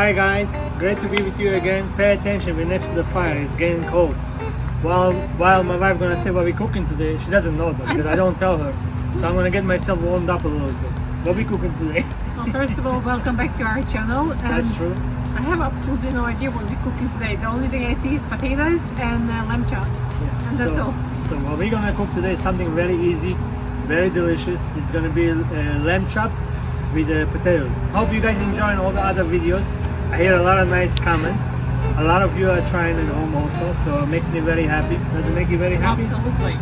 Hi guys, great to be with you again. Pay attention, we're next to the fire, it's getting cold. While my wife gonna say what we're cooking today, she doesn't know that because I don't tell her. So I'm gonna get myself warmed up a little bit. What we cooking today? Well, first of all, welcome back to our channel. That's true. I have absolutely no idea what we're cooking today. The only thing I see is potatoes and lamb chops. Yeah. And that's all. So what we're gonna cook today is something very easy, very delicious. It's gonna be lamb chops with potatoes. Hope you guys enjoying all the other videos. I hear a lot of nice comments. A lot of you are trying at home also, so it makes me very happy. Does it make you very happy? Absolutely.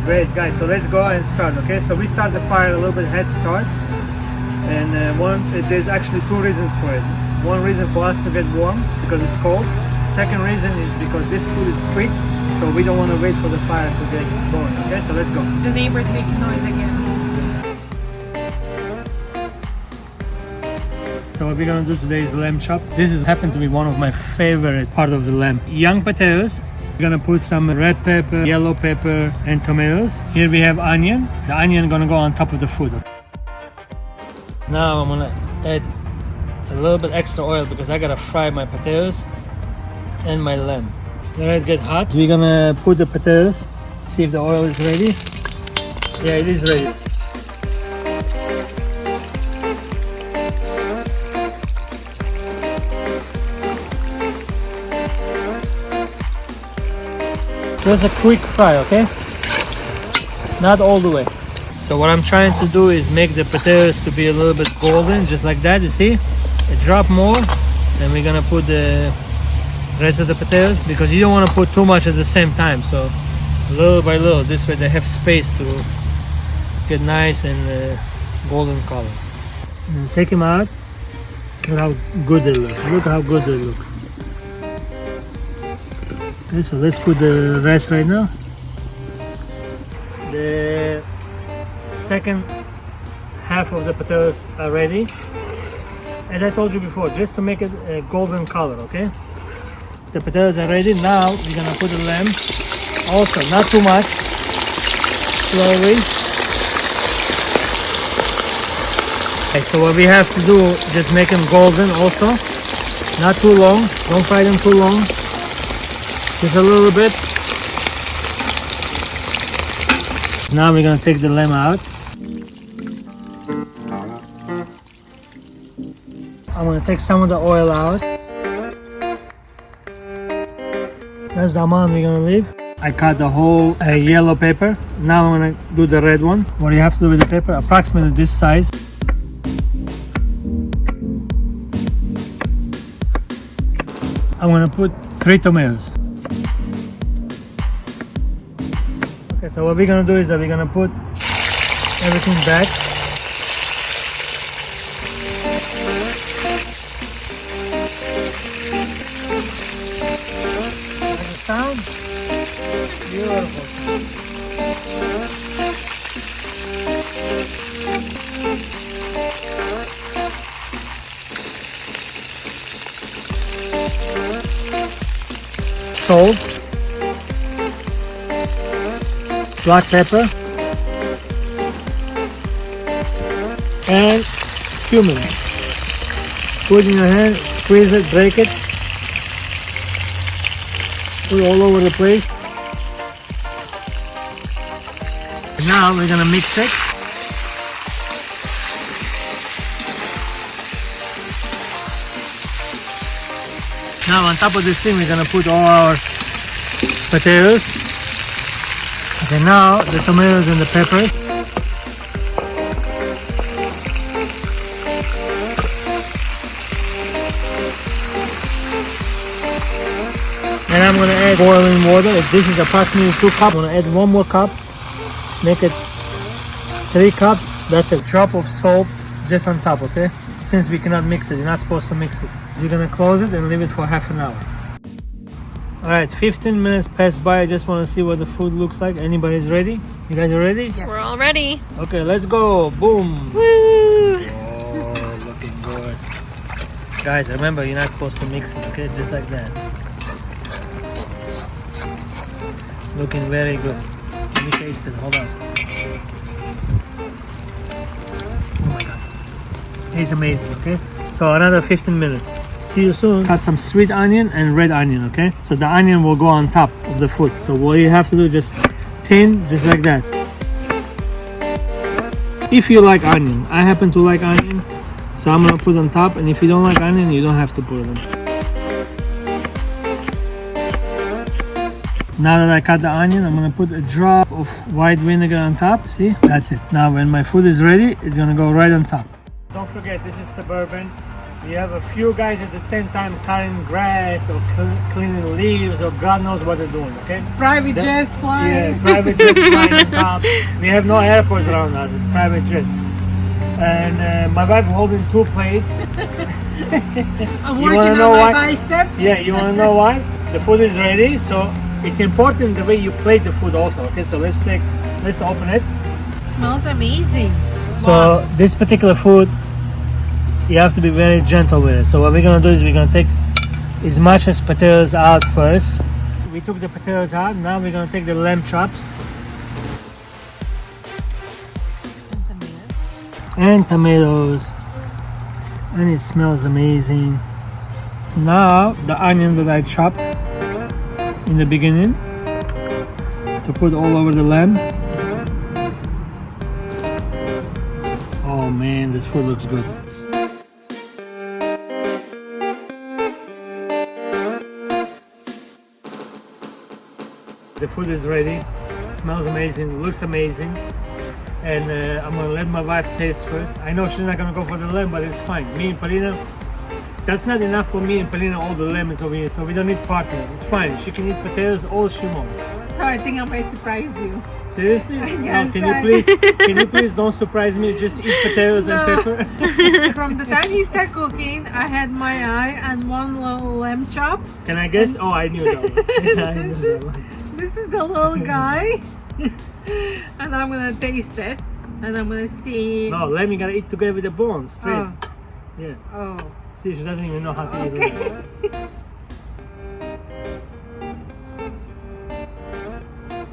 Great guys, so let's go and start, okay? So we start the fire a little bit head start. And there's actually two reasons for it. One reason for us to get warm, because it's cold. Second reason is because this food is quick, so we don't want to wait for the fire to get going, okay? So let's go. The neighbors making noise again. So what we're gonna do today is lamb chop. This is happened to be one of my favorite part of the lamb. Young potatoes. We're gonna put some red pepper, yellow pepper, and tomatoes. Here we have onion. The onion gonna go on top of the food. Now I'm gonna add a little bit extra oil because I gotta fry my potatoes and my lamb. Let it get hot. We're gonna put the potatoes. See if the oil is ready. Yeah, it is ready. Just a quick fry, okay? Not all the way. So what I'm trying to do is make the potatoes to be a little bit golden, just like that, you see? A drop more, then we're gonna put the rest of the potatoes because you don't want to put too much at the same time. So little by little, this way they have space to get nice and golden color. And take them out. Look how good they look. Look how good they look. Okay, so let's put the rest right now. The second half of the potatoes are ready. As I told you before, just to make it a golden color, okay? The potatoes are ready. Now we're gonna put the lamb. Also, not too much. Slowly. Okay, so what we have to do, just make them golden also. Not too long. Don't fry them too long. Just a little bit. Now we're gonna take the lamb out. I'm gonna take some of the oil out. That's the amount we're gonna leave. I cut the whole yellow pepper. Now I'm gonna do the red one. What do you have to do with the pepper? Approximately this size. I'm gonna put 3 tomatoes. Okay, so what we're gonna do is that we're gonna put everything back. Like the sound? Beautiful. Salt, black pepper, and cumin. Put in your hand, squeeze it, break it, put it all over the place. Now we're gonna mix it. Now on top of this thing we're gonna put all our potatoes. Okay, now the tomatoes and the peppers. And I'm gonna add boiling water. If this is approximately 2 cups, I'm gonna add 1 more cup. Make it 3 cups. That's a drop of salt just on top, okay? Since we cannot mix it, you're not supposed to mix it. You're gonna close it and leave it for half an hour. Alright, 15 minutes passed by. I just want to see what the food looks like. Anybody's ready? You guys are ready? Yes. We're all ready. Okay, let's go. Boom. Woo! Oh, looking good. Guys, remember, you're not supposed to mix it, okay? Just like that. Looking very good. Let me taste it. Hold on. Oh my god. It's amazing, okay? So another 15 minutes. see you soon. Cut some sweet onion and red onion, okay? So the onion will go on top of the food. So what you have to do, just thin, just like that. If you like onion, I happen to like onion, so I'm gonna put on top. And if you don't like onion, you don't have to put it on. Now that I cut the onion, I'm gonna put a drop of white vinegar on top. See, that's it. Now when my food is ready, it's gonna go right on top. Don't forget, this is suburban. We have a few guys at the same time cutting grass or cleaning leaves or God knows what they're doing, okay? Private jets flying. Yeah, private jets flying on top. We have no airports around us, it's private jet. And my wife holding 2 plates. I'm working on my biceps. Yeah, you wanna know why? The food is ready, so it's important the way you plate the food also. Okay, so let's open it. It smells amazing. So Wow. this particular food, you have to be very gentle with it. So what we're gonna do is we're gonna take as much as potatoes out first. We took the potatoes out. Now we're gonna take the lamb chops and tomatoes, and it smells amazing. Now the onion that I chopped in the beginning to put all over the lamb. Oh man, this food looks good. The food is ready. It smells amazing, looks amazing. And I'm gonna let my wife taste first. I know she's not gonna go for the lamb, but it's fine. Me and Polina, that's not enough for me and Polina, all the lemons over here, so we don't need partner. It's fine. She can eat potatoes all she wants. So I think I might surprise you. Seriously? Yes, Can you please don't surprise me? Just eat potatoes and pepper. From the time he started cooking, I had my eye on one little lamb chop. Can I guess? Oh, I knew that one. I knew that one. This is the little guy. And I'm gonna taste it. And I'm gonna see. No, lamb you gotta eat together with the bones, straight. Oh. Yeah. Oh. See, she doesn't even know how to eat lamb.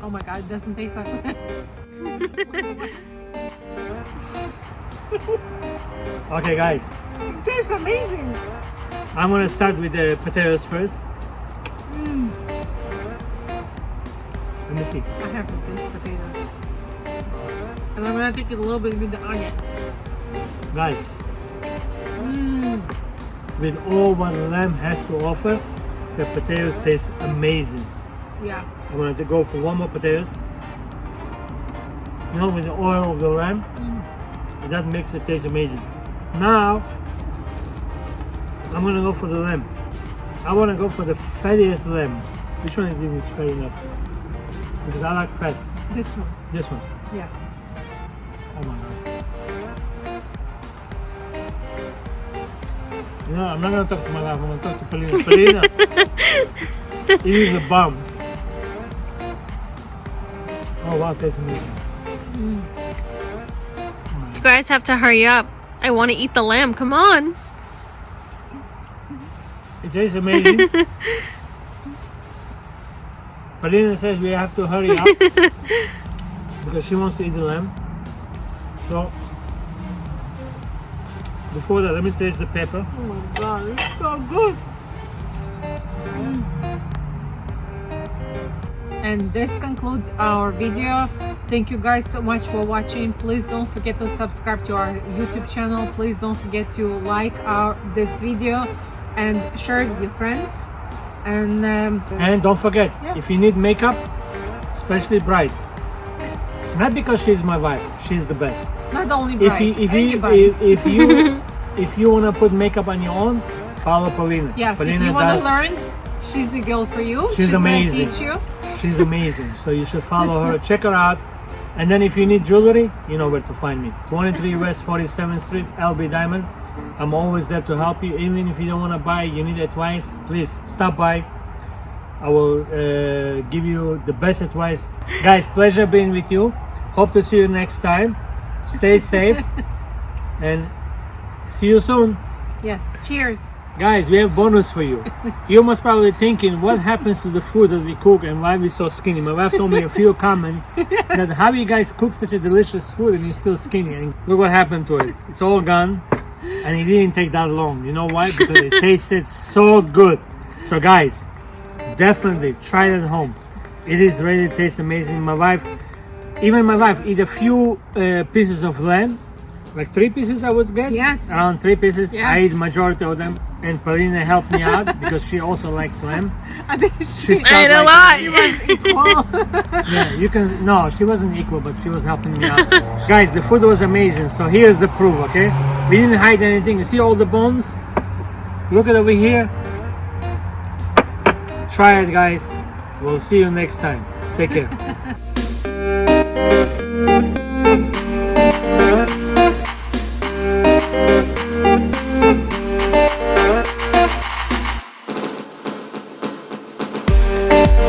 Oh my god, it doesn't taste like that. Okay, guys. It tastes amazing. I'm gonna start with the potatoes first. Let me see. I have to taste potatoes. And I'm gonna take it a little bit with the onion. Guys, with all what lamb has to offer, the potatoes taste amazing. Yeah. I'm going to go for one more potatoes. You know, with the oil of the lamb, that makes it taste amazing. Now, I'm going to go for the lamb. I want to go for the fattiest lamb. Which one is even fat enough? Because I like fat. This one. This one. Yeah. Oh my god. No, I'm not going to talk to my wife. I'm going to talk to Polina. Polina, it is a bomb. Oh wow, tastes amazing. You guys have to hurry up. I want to eat the lamb. Come on. It tastes amazing. Polina says we have to hurry up because she wants to eat the lamb. So before that, let me taste the pepper. Oh my god, it's so good. And this concludes our video. Thank you guys so much for watching. Please don't forget to subscribe to our YouTube channel. Please don't forget to like this video and share it with your friends. And don't forget, Yeah. if you need makeup, especially bright. Not because she's my wife, she's the best. not only brides, If you wanna put makeup on your own, follow Polina. yes, Polina if you want to learn, she's the girl for you. She's amazing. Gonna teach you. She's amazing. So you should follow her, check her out. And then if you need jewelry, you know where to find me. 23 West 47th Street, LB Diamond. I'm always there to help you. Even if you don't want to buy, you need advice, please stop by. I will give you the best advice. Guys, pleasure being with you. Hope to see you next time. Stay safe and see you soon. Yes, cheers. Guys, we have bonus for you. You must probably thinking what happens to the food that we cook and why we're so skinny. My wife told me a few comments that how you guys cook such a delicious food and you're still skinny, and look what happened to it. It's all gone. and it didn't take that long. You know why? Because it tasted so good. So guys, definitely try it at home. It is really tastes amazing. Even my wife eat a few pieces of lamb, like 3 pieces I would guess. Yes. Around 3 pieces. Yeah. I eat majority of them, and Paulina helped me out because she also likes lamb. I think She I started ate a liking lot. equal. Yeah, you can. No, she wasn't equal, but she was helping me out. Guys, the food was amazing. So here's the proof, okay? We didn't hide anything. You see all the bones? Look at over here. Try it, guys. We'll see you next time. Take care.